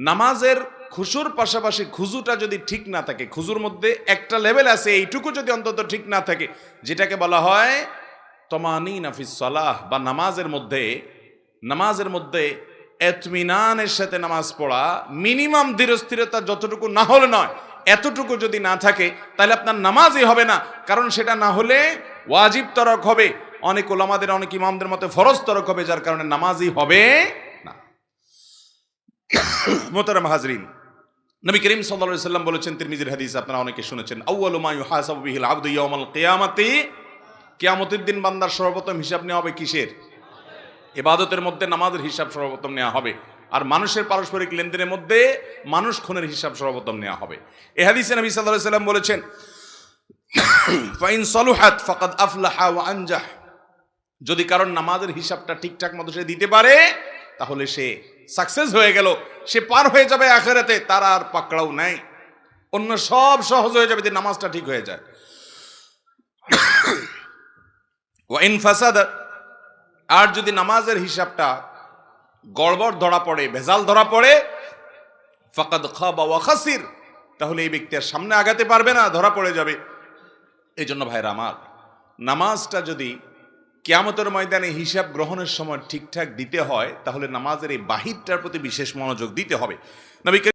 নামাজের খুশুর পাশাপাশি খুজুটা যদি ঠিক না থাকে, খুজুর মধ্যে একটা লেভেল আছে, এইটুকু যদি অন্তত ঠিক না থাকে, যেটাকে বলা হয় তমানিনা ফিস সালাহ, বা নামাজের মধ্যে ইতমিনানের সাথে নামাজ পড়া, মিনিমাম ধীরস্থিরতা যতটুকু না হলে নয়, এতটুকু যদি না থাকে তাহলে আপনার নামাজই হবে না। কারণ সেটা না হলে ওয়াজিব তরক হবে, অনেক ওলামাদের অনেক ইমামদের মতে ফরজ তরক হবে, যার কারণে নামাজই হবে না। মোহতারাম হাজরিন, নবী করিম সাল্লাল্লাহু আলাইহি সাল্লাম বলেছেন, তিরমিজির হাদিস আপনারা অনেকে শুনেছেন, আউয়ালু মা ইউহাসাবু বিহিল আবদু ইয়াউমাল কিয়ামাতি, কিয়ামতের দিন বান্দার সর্বপ্রথম হিসাব নেওয়া হবে কিসের? ইবাদতের মধ্যে নামাজের হিসাব সর্বপ্রথম নেওয়া হবে, আর মানুষের পারস্পরিক লেনদেনের মধ্যে মানুষ খুনের হিসাব সর্বপ্রথম নেওয়া হবে। এই হাদিসে নবী সাল্লাল্লাহু আলাইহি সাল্লাম বলেছেন, ফাইন সালুহাত ফাকাদ আফলাহা ওয়া আনজাহ, যদি কারণ নামাজের হিসাবটা ঠিকঠাক মতো সে দিতে পারে তাহলে সে সাকসেস হয়ে গেল, সে পার হয়ে যাবে আখিরাতে, তার আর পাকড়াও নাই, অন্য সব সহজ হয়ে যাবে যদি নামাজটা ঠিক হয়ে যায়। ওয়া ইন ফাসাদা, আর যদি নামাজের হিসাবটা গড়বড় ধরা পড়ে, ভেজাল ধরা পড়ে, ফাকাদ খাবা ওয়া খাসির, তাহলে এই ব্যক্তি আর সামনে আগাতে পারবে না, ধরা পড়ে যাবে। এই জন্য ভাইরা আমার, নামাজটা যদি কিয়ামতের ময়দানে হিসাব গ্রহণের সময় ঠিকঠাক দিতে হয়, তাহলে নামাজের এই বাহিরটার প্রতি বিশেষ মনোযোগ দিতে হবে। নবী